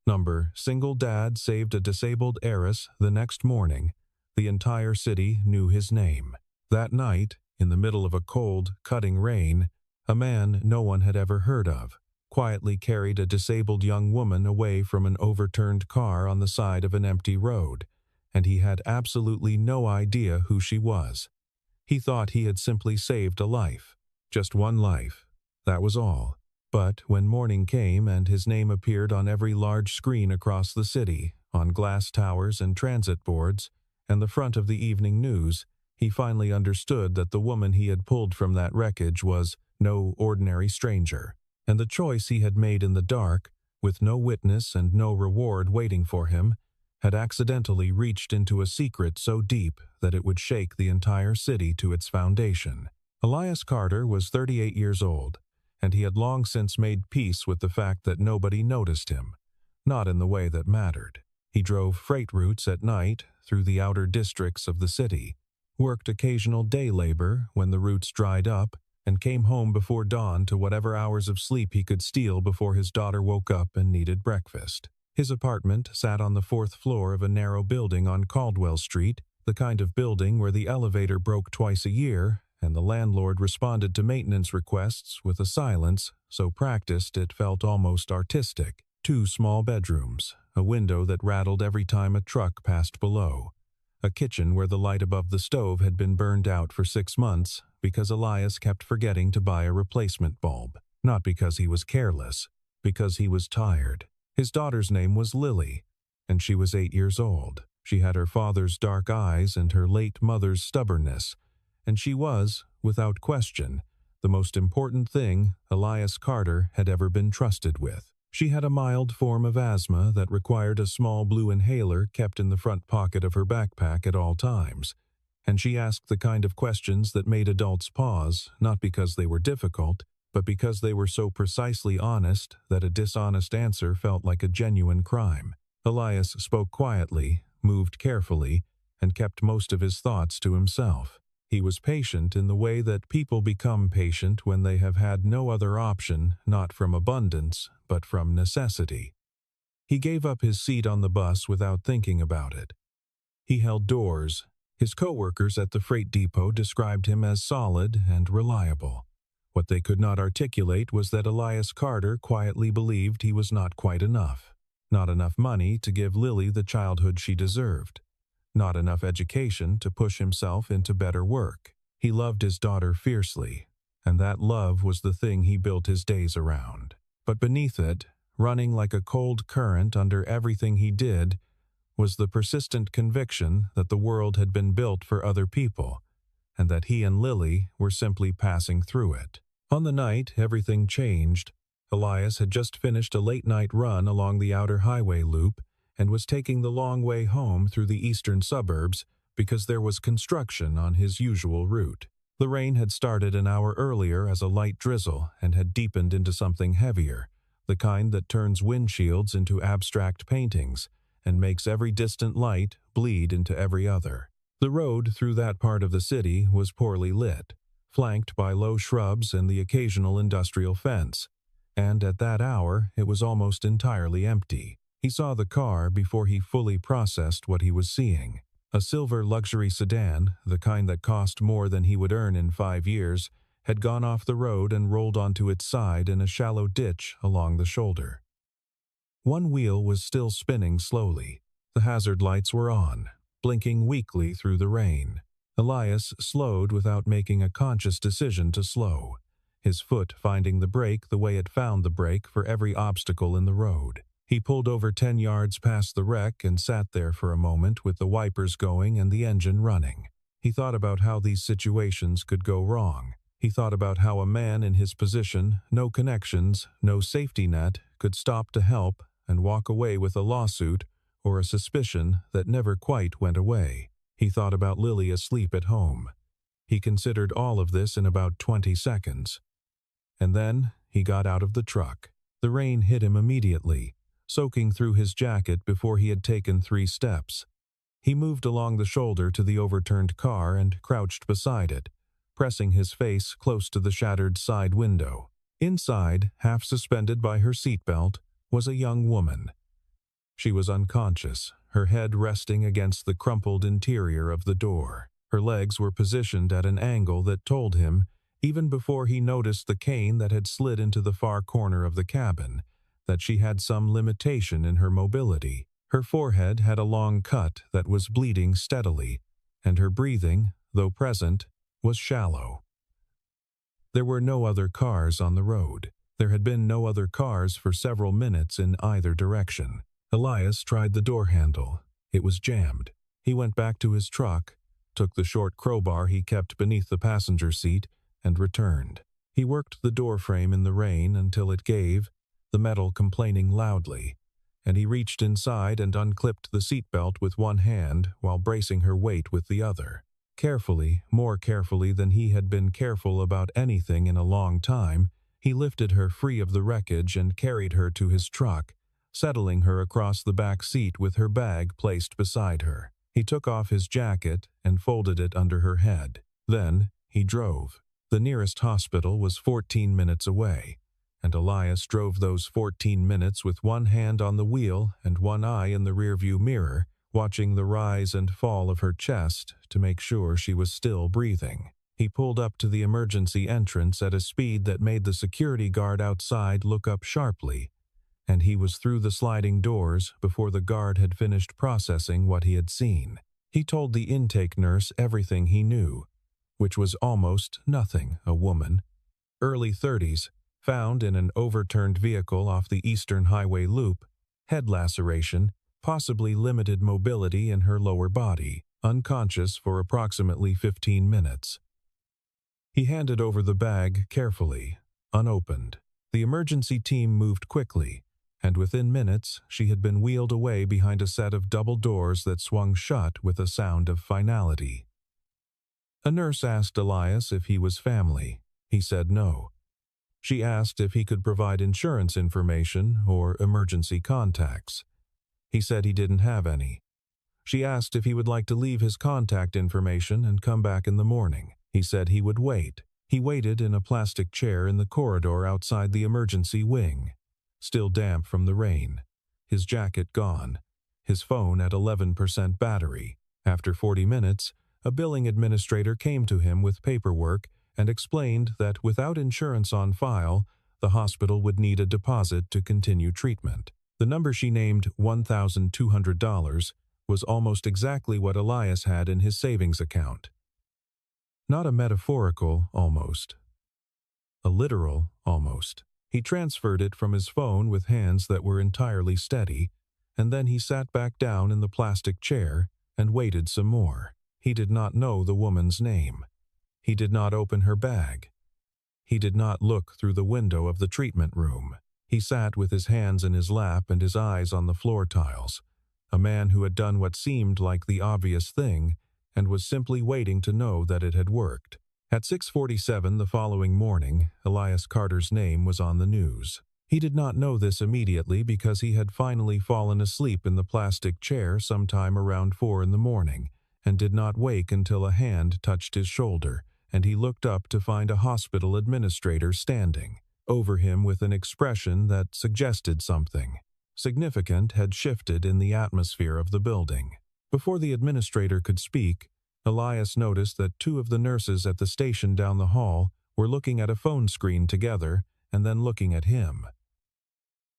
Number: Single dad saved a disabled heiress the next morning. The entire city knew his name. That night, in the middle of a cold, cutting rain, a man no one had ever heard of quietly carried a disabled young woman away from an overturned car on the side of an empty road, and he had absolutely no idea who she was. He thought he had simply saved a life. Just one life. That was all. But when morning came and his name appeared on every large screen across the city, on glass towers and transit boards, and the front of the evening news, he finally understood that the woman he had pulled from that wreckage was no ordinary stranger, and the choice he had made in the dark, with no witness and no reward waiting for him, had accidentally reached into a secret so deep that it would shake the entire city to its foundation. Elias Carter was 38 years old, and he had long since made peace with the fact that nobody noticed him, not in the way that mattered. He drove freight routes at night through the outer districts of the city, worked occasional day labor when the routes dried up, and came home before dawn to whatever hours of sleep he could steal before his daughter woke up and needed breakfast. His apartment sat on the 4th floor of a narrow building on Caldwell Street, the kind of building where the elevator broke twice a year, and the landlord responded to maintenance requests with a silence so practiced it felt almost artistic. 2 small bedrooms, a window that rattled every time a truck passed below, a kitchen where the light above the stove had been burned out for 6 months because Elias kept forgetting to buy a replacement bulb. Not because he was careless, because he was tired. His daughter's name was Lily, and she was 8 years old. She had her father's dark eyes and her late mother's stubbornness, and she was, without question, the most important thing Elias Carter had ever been trusted with. She had a mild form of asthma that required a small blue inhaler kept in the front pocket of her backpack at all times, and she asked the kind of questions that made adults pause, not because they were difficult, but because they were so precisely honest that a dishonest answer felt like a genuine crime. Elias spoke quietly, moved carefully, and kept most of his thoughts to himself. He was patient in the way that people become patient when they have had no other option, not from abundance, but from necessity. He gave up his seat on the bus without thinking about it. He held doors. His coworkers at the freight depot described him as solid and reliable. What they could not articulate was that Elias Carter quietly believed he was not quite enough. Not enough money to give Lily the childhood she deserved. Not enough education to push himself into better work. He loved his daughter fiercely, and that love was the thing he built his days around. But beneath it, running like a cold current under everything he did, was the persistent conviction that the world had been built for other people, and that he and Lily were simply passing through it. On the night everything changed, Elias had just finished a late-night run along the outer highway loop and was taking the long way home through the eastern suburbs because there was construction on his usual route. The rain had started an hour earlier as a light drizzle and had deepened into something heavier, the kind that turns windshields into abstract paintings and makes every distant light bleed into every other. The road through that part of the city was poorly lit, flanked by low shrubs and the occasional industrial fence, and at that hour it was almost entirely empty. He saw the car before he fully processed what he was seeing. A silver luxury sedan, the kind that cost more than he would earn in 5 years, had gone off the road and rolled onto its side in a shallow ditch along the shoulder. One wheel was still spinning slowly. The hazard lights were on, blinking weakly through the rain. Elias slowed without making a conscious decision to slow, his foot finding the brake the way it found the brake for every obstacle in the road. He pulled over 10 yards past the wreck and sat there for a moment with the wipers going and the engine running. He thought about how these situations could go wrong. He thought about how a man in his position, no connections, no safety net, could stop to help and walk away with a lawsuit or a suspicion that never quite went away. He thought about Lily asleep at home. He considered all of this in about 20 seconds. And then he got out of the truck. The rain hit him immediately, soaking through his jacket before he had taken 3 steps. He moved along the shoulder to the overturned car and crouched beside it, pressing his face close to the shattered side window. Inside, half suspended by her seatbelt, was a young woman. She was unconscious, her head resting against the crumpled interior of the door. Her legs were positioned at an angle that told him, even before he noticed the cane that had slid into the far corner of the cabin, that she had some limitation in her mobility. Her forehead had a long cut that was bleeding steadily, and her breathing, though present, was shallow. There were no other cars on the road. There had been no other cars for several minutes in either direction. Elias tried the door handle. It was jammed. He went back to his truck, took the short crowbar he kept beneath the passenger seat, and returned. He worked the door frame in the rain until it gave, the metal complaining loudly, and he reached inside and unclipped the seatbelt with one hand while bracing her weight with the other. Carefully, more carefully than he had been careful about anything in a long time, he lifted her free of the wreckage and carried her to his truck, settling her across the back seat with her bag placed beside her. He took off his jacket and folded it under her head. Then, he drove. The nearest hospital was 14 minutes away, and Elias drove those 14 minutes with one hand on the wheel and one eye in the rearview mirror, watching the rise and fall of her chest to make sure she was still breathing. He pulled up to the emergency entrance at a speed that made the security guard outside look up sharply, and he was through the sliding doors before the guard had finished processing what he had seen. He told the intake nurse everything he knew, which was almost nothing. A woman, early 30s, found in an overturned vehicle off the Eastern Highway Loop, head laceration, possibly limited mobility in her lower body, unconscious for approximately 15 minutes. He handed over the bag carefully, unopened. The emergency team moved quickly, and within minutes she had been wheeled away behind a set of double doors that swung shut with a sound of finality. A nurse asked Elias if he was family. He said no. She asked if he could provide insurance information or emergency contacts. He said he didn't have any. She asked if he would like to leave his contact information and come back in the morning. He said he would wait. He waited in a plastic chair in the corridor outside the emergency wing, still damp from the rain, his jacket gone, his phone at 11% battery. After 40 minutes, a billing administrator came to him with paperwork and explained that without insurance on file, the hospital would need a deposit to continue treatment. The number she named, $1,200, was almost exactly what Elias had in his savings account. Not a metaphorical almost. A literal almost. He transferred it from his phone with hands that were entirely steady, and then he sat back down in the plastic chair and waited some more. He did not know the woman's name. He did not open her bag. He did not look through the window of the treatment room. He sat with his hands in his lap and his eyes on the floor tiles, a man who had done what seemed like the obvious thing and was simply waiting to know that it had worked. At 6:47 the following morning, Elias Carter's name was on the news. He did not know this immediately because he had finally fallen asleep in the plastic chair sometime around 4 in the morning and did not wake until a hand touched his shoulder, and he looked up to find a hospital administrator standing over him with an expression that suggested something significant had shifted in the atmosphere of the building. Before the administrator could speak, Elias noticed that two of the nurses at the station down the hall were looking at a phone screen together and then looking at him.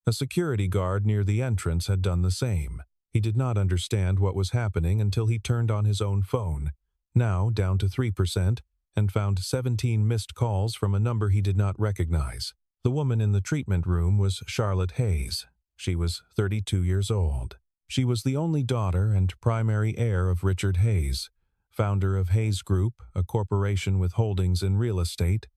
A security guard near the entrance had done the same. He did not understand what was happening until he turned on his own phone, now down to 3%, and found 17 missed calls from a number he did not recognize. The woman in the treatment room was Charlotte Hayes. She was 32 years old. She was the only daughter and primary heir of Richard Hayes, founder of Hayes Group, a corporation with holdings in real estate,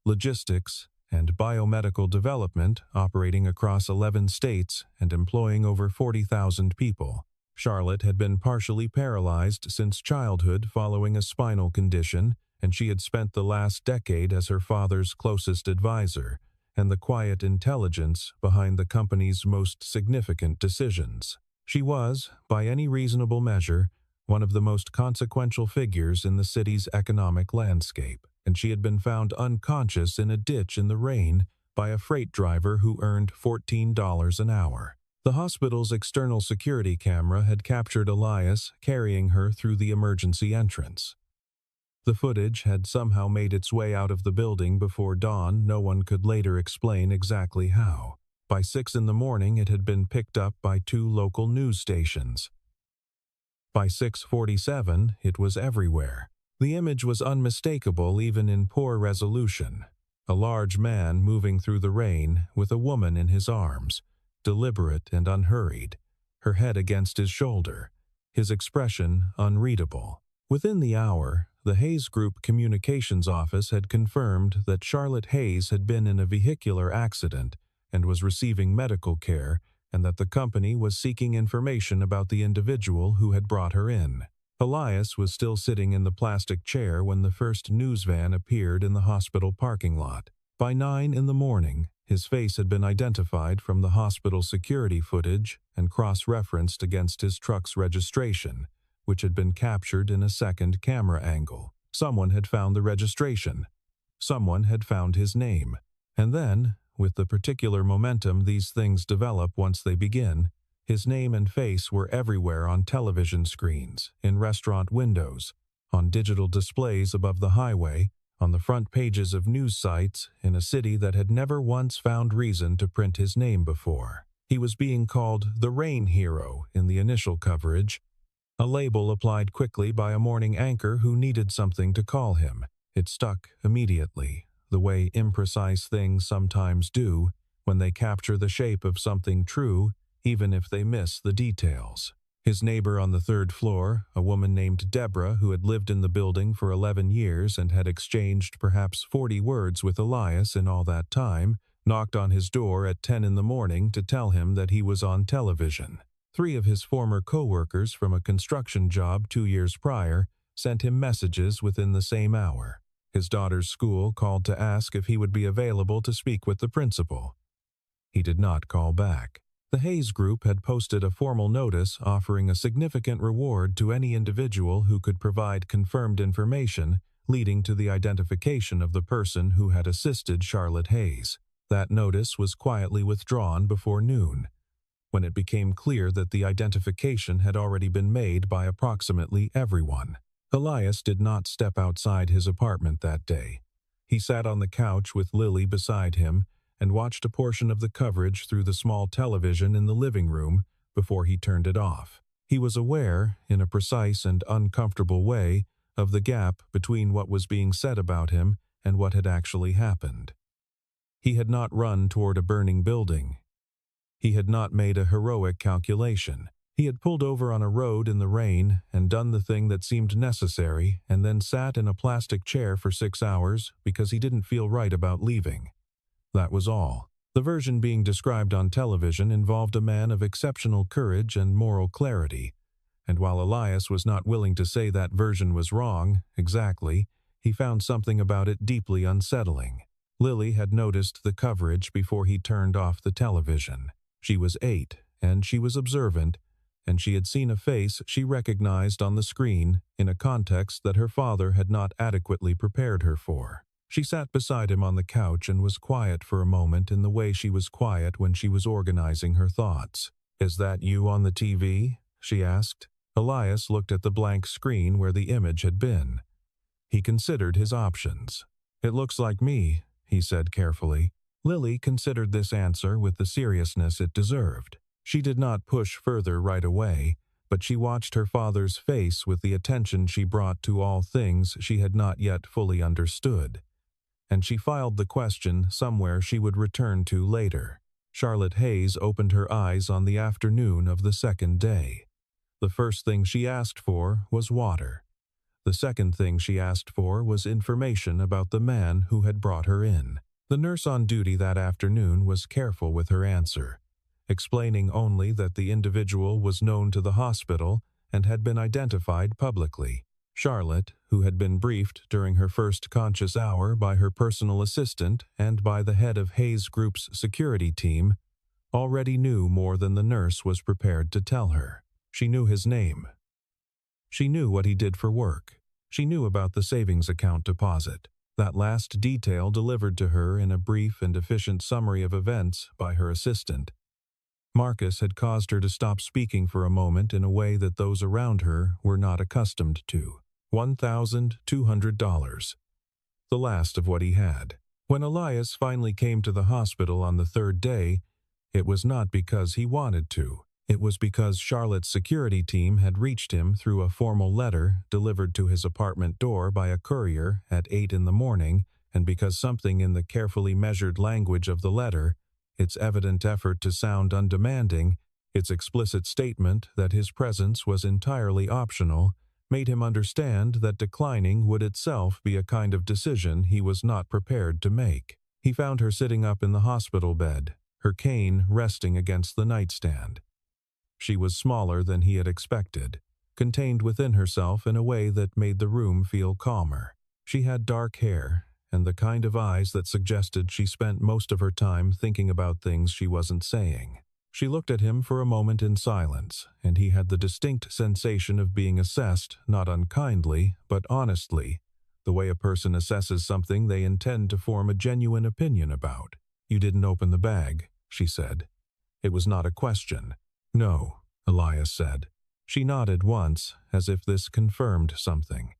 logistics, and biomedical development operating across 11 states and employing over 40,000 people. Charlotte had been partially paralyzed since childhood following a spinal condition, and she had spent the last decade as her father's closest advisor and the quiet intelligence behind the company's most significant decisions. She was, by any reasonable measure, one of the most consequential figures in the city's economic landscape, and she had been found unconscious in a ditch in the rain by a freight driver who earned $14 an hour. The hospital's external security camera had captured Elias carrying her through the emergency entrance. The footage had somehow made its way out of the building before dawn. No one could later explain exactly how. By 6 in the morning, it had been picked up by 2 local news stations. By 6:47, it was everywhere. The image was unmistakable even in poor resolution. A large man moving through the rain with a woman in his arms, deliberate and unhurried, her head against his shoulder, his expression unreadable. Within the hour, the Hayes Group Communications Office had confirmed that Charlotte Hayes had been in a vehicular accident and was receiving medical care, and that the company was seeking information about the individual who had brought her in. Elias was still sitting in the plastic chair when the first news van appeared in the hospital parking lot. By 9 in the morning, his face had been identified from the hospital security footage and cross-referenced against his truck's registration, which had been captured in a second camera angle. Someone had found the registration. Someone had found his name. And then, with the particular momentum these things develop once they begin, his name and face were everywhere on television screens, in restaurant windows, on digital displays above the highway, on the front pages of news sites in a city that had never once found reason to print his name before. He was being called the Rain Hero in the initial coverage, a label applied quickly by a morning anchor who needed something to call him. It stuck immediately, the way imprecise things sometimes do when they capture the shape of something true, even if they miss the details. His neighbor on the 3rd floor, a woman named Deborah who had lived in the building for 11 years and had exchanged perhaps 40 words with Elias in all that time, knocked on his door at 10 in the morning to tell him that he was on television. 3 of his former co-workers from a construction job 2 years prior sent him messages within the same hour. His daughter's school called to ask if he would be available to speak with the principal. He did not call back. The Hayes Group had posted a formal notice offering a significant reward to any individual who could provide confirmed information leading to the identification of the person who had assisted Charlotte Hayes. That notice was quietly withdrawn before noon, when it became clear that the identification had already been made by approximately everyone. Elias did not step outside his apartment that day. He sat on the couch with Lily beside him and watched a portion of the coverage through the small television in the living room before he turned it off. He was aware, in a precise and uncomfortable way, of the gap between what was being said about him and what had actually happened. He had not run toward a burning building. He had not made a heroic calculation. He had pulled over on a road in the rain and done the thing that seemed necessary and then sat in a plastic chair for 6 hours because he didn't feel right about leaving. That was all. The version being described on television involved a man of exceptional courage and moral clarity, and while Elias was not willing to say that version was wrong, exactly, he found something about it deeply unsettling. Lily had noticed the coverage before he turned off the television. She was 8, and she was observant, and she had seen a face she recognized on the screen in a context that her father had not adequately prepared her for. She sat beside him on the couch and was quiet for a moment in the way she was quiet when she was organizing her thoughts. "Is that you on the TV?" she asked. Elias looked at the blank screen where the image had been. He considered his options. "It looks like me," he said carefully. Lily considered this answer with the seriousness it deserved. She did not push further right away, but she watched her father's face with the attention she brought to all things she had not yet fully understood. And she filed the question somewhere she would return to later. Charlotte Hayes opened her eyes on the afternoon of the 2nd day. The first thing she asked for was water. The second thing she asked for was information about the man who had brought her in. The nurse on duty that afternoon was careful with her answer, explaining only that the individual was known to the hospital and had been identified publicly. Charlotte, who had been briefed during her first conscious hour by her personal assistant and by the head of Hayes Group's security team, already knew more than the nurse was prepared to tell her. She knew his name. She knew what he did for work. She knew about the savings account deposit. That last detail delivered to her in a brief and efficient summary of events by her assistant. Marcus had caused her to stop speaking for a moment in a way that those around her were not accustomed to. $1,200. The last of what he had. When Elias finally came to the hospital on the third day, it was not because he wanted to. It was because Charlotte's security team had reached him through a formal letter delivered to his apartment door by a courier at 8 in the morning, and because something in the carefully measured language of the letter, its evident effort to sound undemanding, its explicit statement that his presence was entirely optional, made him understand that declining would itself be a kind of decision he was not prepared to make. He found her sitting up in the hospital bed, her cane resting against the nightstand. She was smaller than he had expected, contained within herself in a way that made the room feel calmer. She had dark hair, and the kind of eyes that suggested she spent most of her time thinking about things she wasn't saying. She looked at him for a moment in silence, and he had the distinct sensation of being assessed, not unkindly, but honestly, the way a person assesses something they intend to form a genuine opinion about. "You didn't open the bag," she said. It was not a question. "No," Elias said. She nodded once, as if this confirmed something.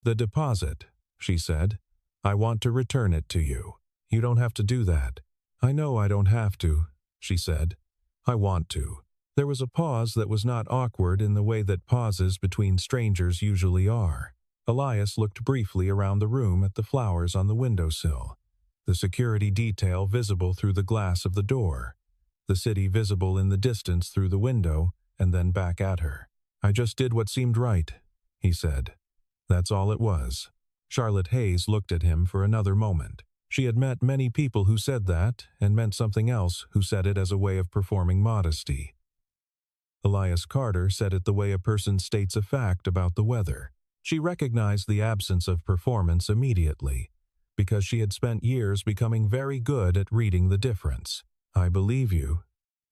"The deposit," she said. "I want to return it to you." "You don't have to do that." "I know I don't have to," she said. "I want to." There was a pause that was not awkward in the way that pauses between strangers usually are. Elias looked briefly around the room at the flowers on the windowsill, the security detail visible through the glass of the door, the city visible in the distance through the window, and then back at her. "I just did what seemed right," he said. "That's all it was." Charlotte Hayes looked at him for another moment. She had met many people who said that, and meant something else who said it as a way of performing modesty. Elias Carter said it the way a person states a fact about the weather. She recognized the absence of performance immediately, because she had spent years becoming very good at reading the difference. "I believe you,"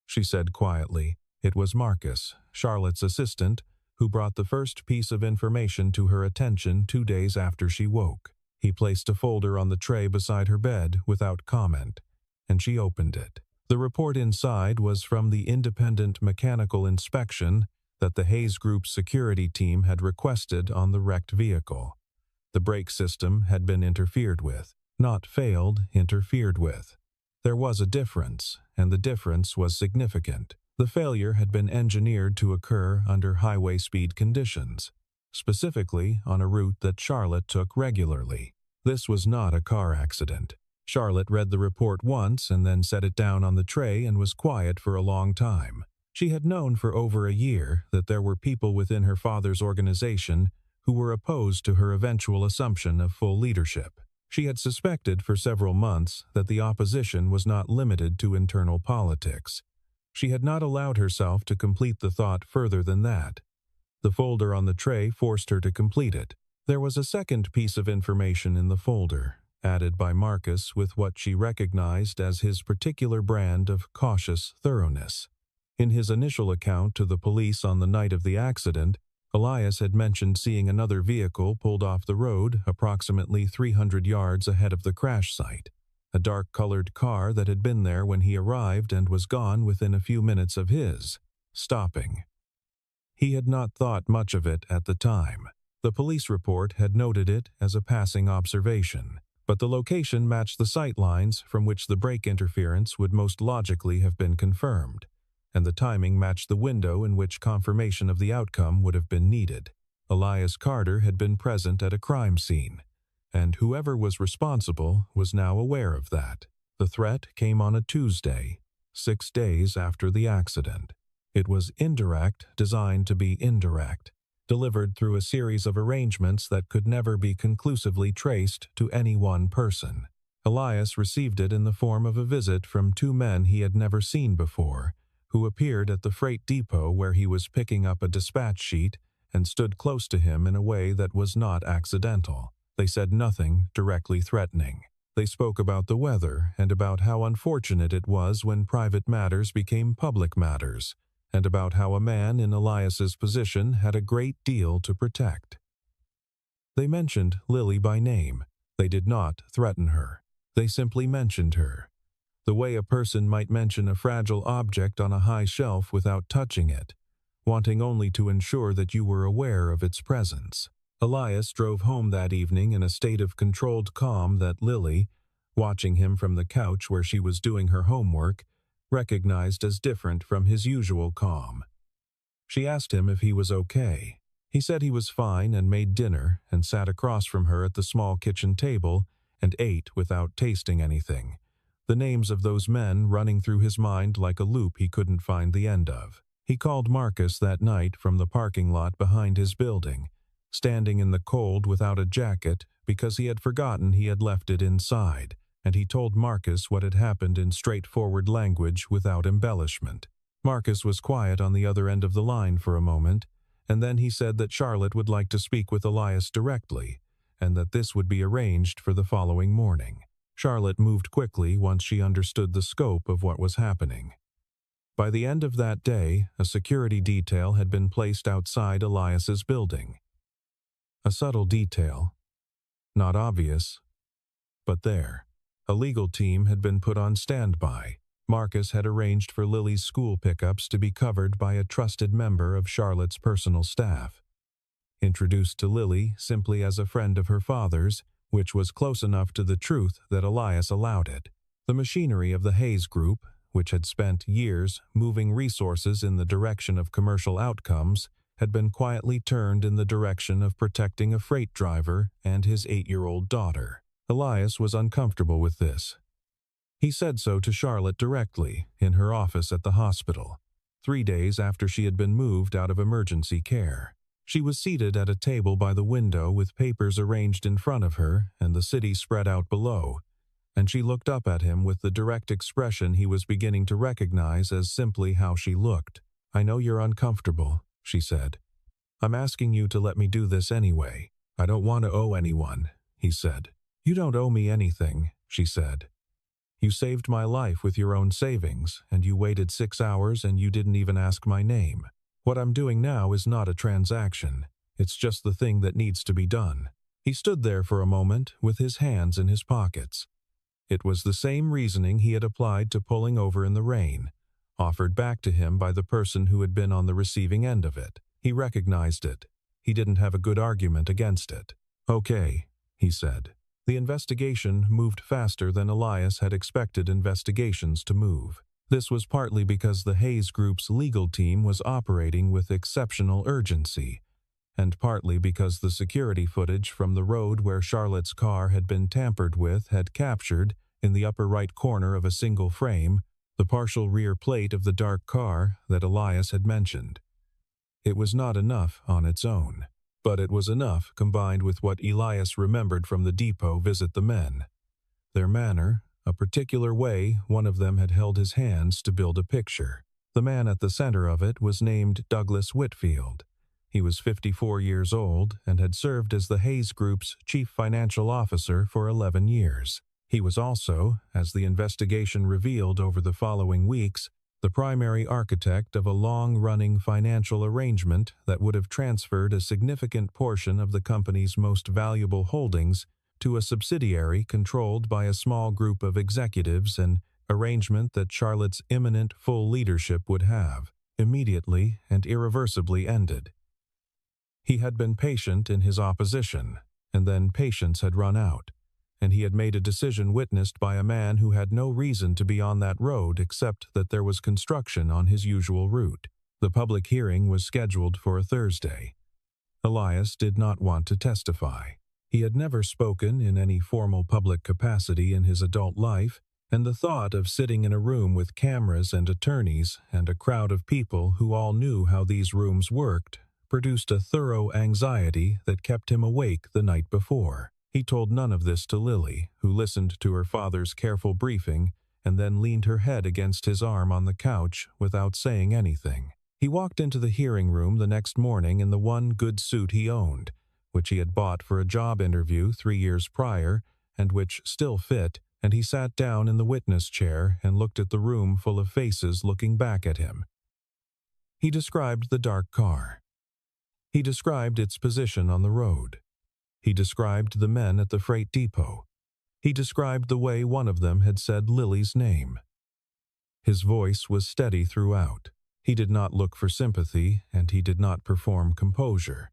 she said quietly. It was Marcus, Charlotte's assistant, who brought the first piece of information to her attention 2 days after she woke. He placed a folder on the tray beside her bed without comment, and she opened it. The report inside was from the independent mechanical inspection that the Hayes Group's security team had requested on the wrecked vehicle. The brake system had been interfered with, not failed, interfered with. There was a difference, and the difference was significant. The failure had been engineered to occur under highway speed conditions, specifically on a route that Charlotte took regularly. This was not a car accident. Charlotte read the report once and then set it down on the tray and was quiet for a long time. She had known for over a year that there were people within her father's organization who were opposed to her eventual assumption of full leadership. She had suspected for several months that the opposition was not limited to internal politics. She had not allowed herself to complete the thought further than that. The folder on the tray forced her to complete it. There was a second piece of information in the folder, added by Marcus with what she recognized as his particular brand of cautious thoroughness. In his initial account to the police on the night of the accident, Elias had mentioned seeing another vehicle pulled off the road approximately 300 yards ahead of the crash site, a dark-colored car that had been there when he arrived and was gone within a few minutes of his stopping. He had not thought much of it at the time. The police report had noted it as a passing observation, but the location matched the sight lines from which the brake interference would most logically have been confirmed, and the timing matched the window in which confirmation of the outcome would have been needed. Elias Carter had been present at a crime scene, and whoever was responsible was now aware of that. The threat came on a Tuesday, 6 days after the accident. It was indirect, designed to be indirect, delivered through a series of arrangements that could never be conclusively traced to any one person. Elias received it in the form of a visit from 2 men he had never seen before, who appeared at the freight depot where he was picking up a dispatch sheet and stood close to him in a way that was not accidental. They said nothing directly threatening. They spoke about the weather and about how unfortunate it was when private matters became public matters, and about how a man in Elias's position had a great deal to protect. They mentioned Lily by name. They did not threaten her. They simply mentioned her. the way a person might mention a fragile object on a high shelf without touching it, wanting only to ensure that you were aware of its presence. Elias drove home that evening in a state of controlled calm that Lily, watching him from the couch where she was doing her homework, recognized as different from his usual calm. She asked him if he was okay. He said he was fine and made dinner and sat across from her at the small kitchen table and ate without tasting anything, the names of those men running through his mind like a loop he couldn't find the end of. He called Marcus that night from the parking lot behind his building, standing in the cold without a jacket because he had forgotten he had left it inside, and he told Marcus what had happened in straightforward language without embellishment. Marcus was quiet on the other end of the line for a moment, and then he said that Charlotte would like to speak with Elias directly, and that this would be arranged for the following morning. Charlotte moved quickly once she understood the scope of what was happening. By the end of that day, a security detail had been placed outside Elias's building. A subtle detail, not obvious, but there. A legal team had been put on standby. Marcus had arranged for Lily's school pickups to be covered by a trusted member of Charlotte's personal staff. Introduced to Lily simply as a friend of her father's, which was close enough to the truth that Elias allowed it. The machinery of the Hayes Group, which had spent years moving resources in the direction of commercial outcomes, had been quietly turned in the direction of protecting a freight driver and his 8-year-old daughter. Elias was uncomfortable with this. He said so to Charlotte directly, in her office at the hospital, 3 days after she had been moved out of emergency care. She was seated at a table by the window with papers arranged in front of her and the city spread out below, and she looked up at him with the direct expression he was beginning to recognize as simply how she looked. "I know you're uncomfortable," she said. "I'm asking you to let me do this anyway. I don't want to owe anyone," he said. "You don't owe me anything," she said. "You saved my life with your own savings, and you waited 6 hours and you didn't even ask my name. What I'm doing now is not a transaction. It's just the thing that needs to be done." He stood there for a moment with his hands in his pockets. It was the same reasoning he had applied to pulling over in the rain, offered back to him by the person who had been on the receiving end of it. He recognized it. He didn't have a good argument against it. "Okay," he said. The investigation moved faster than Elias had expected investigations to move. This was partly because the Hayes Group's legal team was operating with exceptional urgency, and partly because the security footage from the road where Charlotte's car had been tampered with had captured, in the upper right corner of a single frame, the partial rear plate of the dark car that Elias had mentioned. It was not enough on its own, but it was enough combined with what Elias remembered from the depot visit the men. Their manner, a particular way one of them had held his hands to build a picture. The man at the center of it was named Douglas Whitfield. He was 54 years old and had served as the Hayes Group's chief financial officer for 11 years. He was also, as the investigation revealed over the following weeks, the primary architect of a long-running financial arrangement that would have transferred a significant portion of the company's most valuable holdings to a subsidiary controlled by a small group of executives, an arrangement that Charlotte's imminent full leadership would have, immediately and irreversibly ended. He had been patient in his opposition, and then patience had run out, and he had made a decision witnessed by a man who had no reason to be on that road except that there was construction on his usual route. The public hearing was scheduled for a Thursday. Elias did not want to testify. He had never spoken in any formal public capacity in his adult life, and the thought of sitting in a room with cameras and attorneys and a crowd of people who all knew how these rooms worked produced a thorough anxiety that kept him awake the night before. He told none of this to Lily, who listened to her father's careful briefing and then leaned her head against his arm on the couch without saying anything. He walked into the hearing room the next morning in the one good suit he owned, which he had bought for a job interview 3 years prior and which still fit, and he sat down in the witness chair and looked at the room full of faces looking back at him. He described the dark car. He described its position on the road. He described the men at the freight depot. He described the way one of them had said Lily's name. His voice was steady throughout. He did not look for sympathy, and he did not perform composure.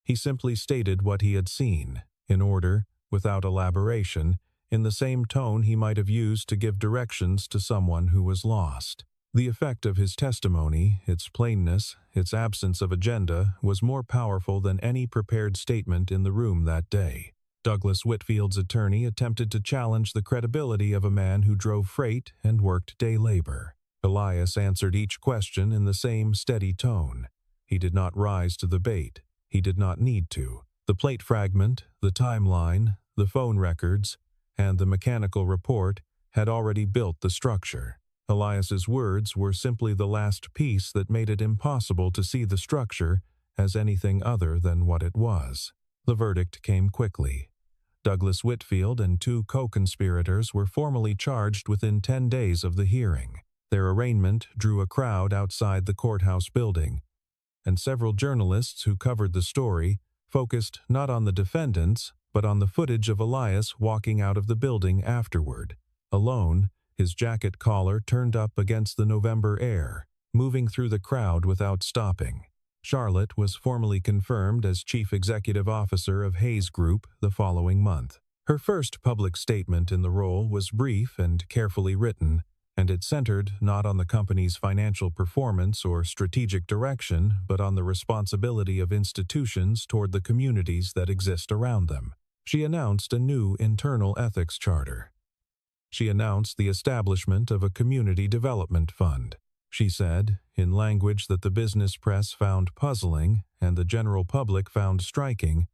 He simply stated what he had seen, in order, without elaboration, in the same tone he might have used to give directions to someone who was lost. The effect of his testimony, its plainness, its absence of agenda, was more powerful than any prepared statement in the room that day. Douglas Whitfield's attorney attempted to challenge the credibility of a man who drove freight and worked day labor. Elias answered each question in the same steady tone. He did not rise to the bait. He did not need to. The plate fragment, the timeline, the phone records, and the mechanical report had already built the structure. Elias's words were simply the last piece that made it impossible to see the structure as anything other than what it was. The verdict came quickly. Douglas Whitfield and 2 co-conspirators were formally charged within 10 days of the hearing. Their arraignment drew a crowd outside the courthouse building, and several journalists who covered the story focused not on the defendants, but on the footage of Elias walking out of the building afterward, alone, his jacket collar turned up against the November air, moving through the crowd without stopping. Charlotte was formally confirmed as Chief Executive Officer of Hayes Group the following month. Her first public statement in the role was brief and carefully written, and it centered not on the company's financial performance or strategic direction, but on the responsibility of institutions toward the communities that exist around them. She announced a new internal ethics charter. She announced the establishment of a community development fund. She said, in language that the business press found puzzling and the general public found striking,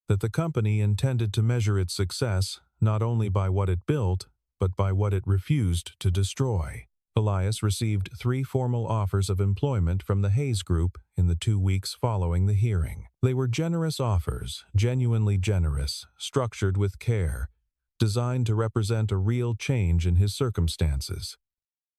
that the company intended to measure its success not only by what it built, but by what it refused to destroy. Elias received 3 formal offers of employment from the Hayes Group in the 2 weeks following the hearing. They were generous offers, genuinely generous, structured with care, designed to represent a real change in his circumstances.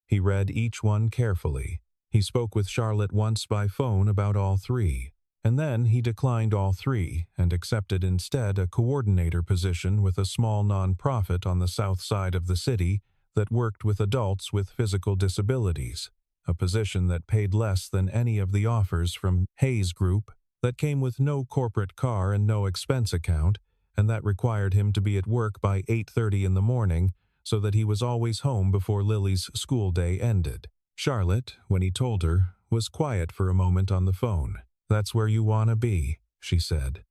He read each one carefully. He spoke with Charlotte once by phone about all 3, and then he declined all 3 and accepted instead a coordinator position with a small nonprofit on the south side of the city that worked with adults with physical disabilities, a position that paid less than any of the offers from Hayes Group, that came with no corporate car and no expense account, and that required him to be at work by 8:30 in the morning so that he was always home before Lily's school day ended. Charlotte, when he told her, was quiet for a moment on the phone. "That's where you want to be," she said.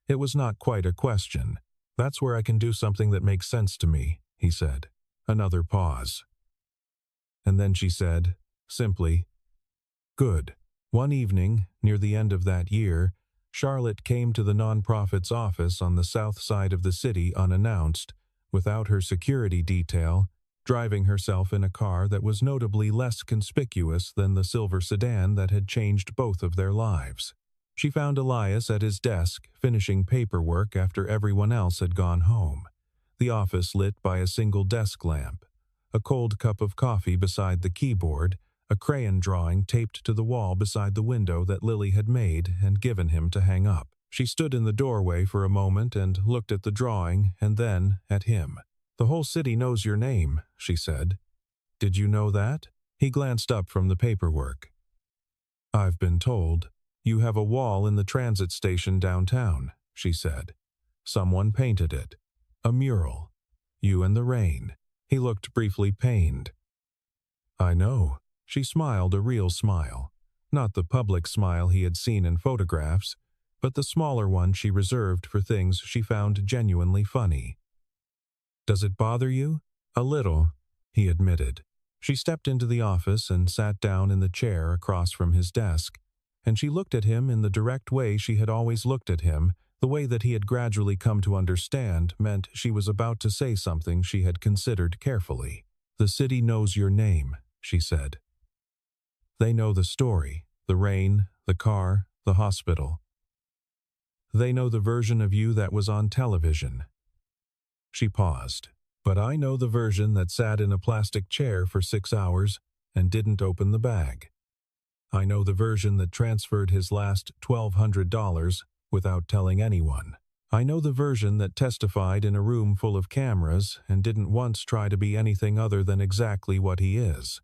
It was not quite a question. "That's where I can do something that makes sense to me," he said. Another pause. And then she said, simply, "Good." One evening, near the end of that year, Charlotte came to the nonprofit's office on the south side of the city unannounced, without her security detail, driving herself in a car that was notably less conspicuous than the silver sedan that had changed both of their lives. She found Elias at his desk, finishing paperwork after everyone else had gone home, the office lit by a single desk lamp, a cold cup of coffee beside the keyboard, a crayon drawing taped to the wall beside the window that Lily had made and given him to hang up. She stood in the doorway for a moment and looked at the drawing and then at him. "The whole city knows your name," she said. "Did you know that?" He glanced up from the paperwork. "I've been told. You have a wall in the transit station downtown," she said. "Someone painted it. A mural. You and the rain." He looked briefly pained. "I know." She smiled a real smile. Not the public smile he had seen in photographs, but the smaller one she reserved for things she found genuinely funny. "Does it bother you?" "A little," he admitted. She stepped into the office and sat down in the chair across from his desk, and she looked at him in the direct way she had always looked at him. The way that he had gradually come to understand meant she was about to say something she had considered carefully. "The city knows your name," she said. "They know the story, the rain, the car, the hospital. They know the version of you that was on television." She paused. "But I know the version that sat in a plastic chair for 6 hours and didn't open the bag. I know the version that transferred his last $1,200 without telling anyone." I know the version that testified in a room full of cameras and didn't once try to be anything other than exactly what he is."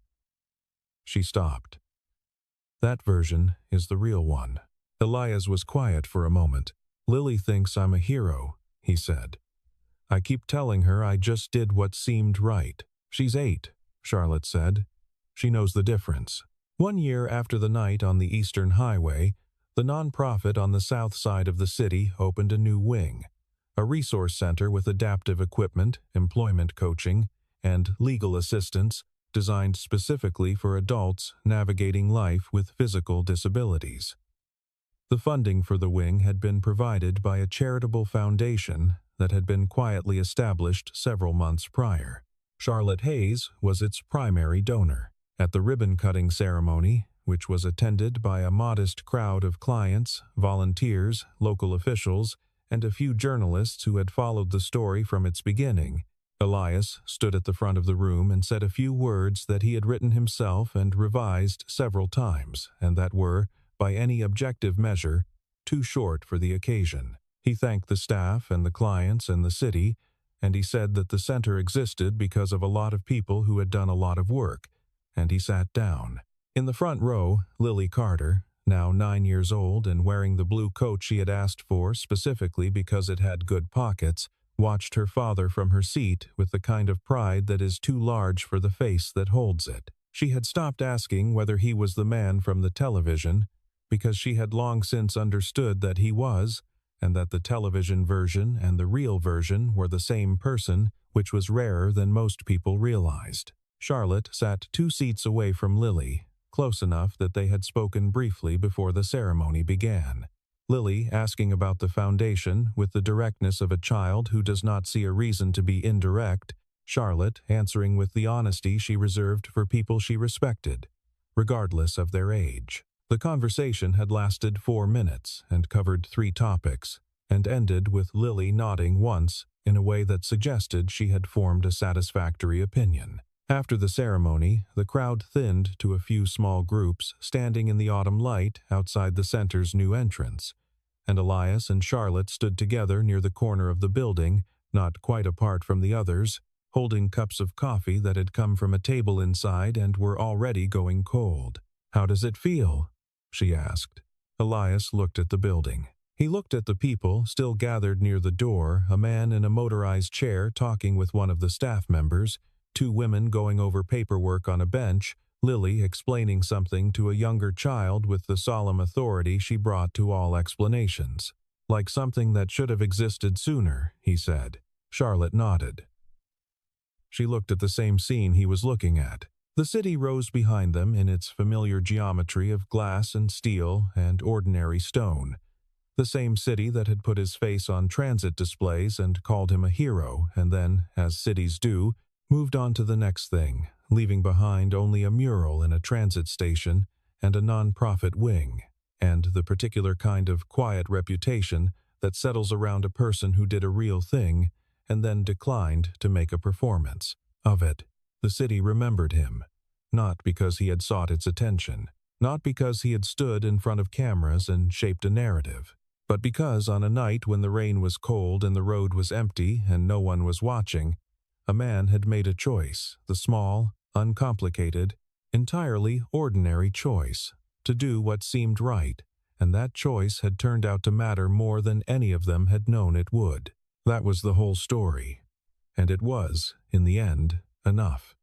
She stopped. "That version is the real one." Elias was quiet for a moment. "Lily thinks I'm a hero," he said. "I keep telling her I just did what seemed right." "She's 8, Charlotte said. "She knows the difference." 1 year after the night on the Eastern Highway, the nonprofit on the south side of the city opened a new wing, a resource center with adaptive equipment, employment coaching, and legal assistance designed specifically for adults navigating life with physical disabilities. The funding for the wing had been provided by a charitable foundation that had been quietly established several months prior. Charlotte Hayes was its primary donor. At the ribbon-cutting ceremony, which was attended by a modest crowd of clients, volunteers, local officials, and a few journalists who had followed the story from its beginning, Elias stood at the front of the room and said a few words that he had written himself and revised several times, and that were, by any objective measure, too short for the occasion. He thanked the staff and the clients and the city, and he said that the center existed because of a lot of people who had done a lot of work, and he sat down. In the front row, Lily Carter, now 9 years old and wearing the blue coat she had asked for specifically because it had good pockets, watched her father from her seat with the kind of pride that is too large for the face that holds it. She had stopped asking whether he was the man from the television, because she had long since understood that he was, and that the television version and the real version were the same person, which was rarer than most people realized. Charlotte sat 2 seats away from Lily, close enough that they had spoken briefly before the ceremony began. Lily asking about the foundation with the directness of a child who does not see a reason to be indirect, Charlotte answering with the honesty she reserved for people she respected, regardless of their age. The conversation had lasted 4 minutes and covered 3 topics, and ended with Lily nodding once in a way that suggested she had formed a satisfactory opinion. After the ceremony, the crowd thinned to a few small groups standing in the autumn light outside the center's new entrance, and Elias and Charlotte stood together near the corner of the building, not quite apart from the others, holding cups of coffee that had come from a table inside and were already going cold. "How does it feel?" she asked. Elias looked at the building. He looked at the people still gathered near the door, a man in a motorized chair talking with one of the staff members, 2 women going over paperwork on a bench, Lily explaining something to a younger child with the solemn authority she brought to all explanations. "Like something that should have existed sooner," he said. Charlotte nodded. She looked at the same scene he was looking at. The city rose behind them in its familiar geometry of glass and steel and ordinary stone. The same city that had put his face on transit displays and called him a hero, and then, as cities do, moved on to the next thing, leaving behind only a mural in a transit station and a non-profit wing, and the particular kind of quiet reputation that settles around a person who did a real thing and then declined to make a performance of it. The city remembered him, not because he had sought its attention, not because he had stood in front of cameras and shaped a narrative, but because on a night when the rain was cold and the road was empty and no one was watching, a man had made a choice, the small, uncomplicated, entirely ordinary choice, to do what seemed right, and that choice had turned out to matter more than any of them had known it would. That was the whole story, and it was, in the end, enough.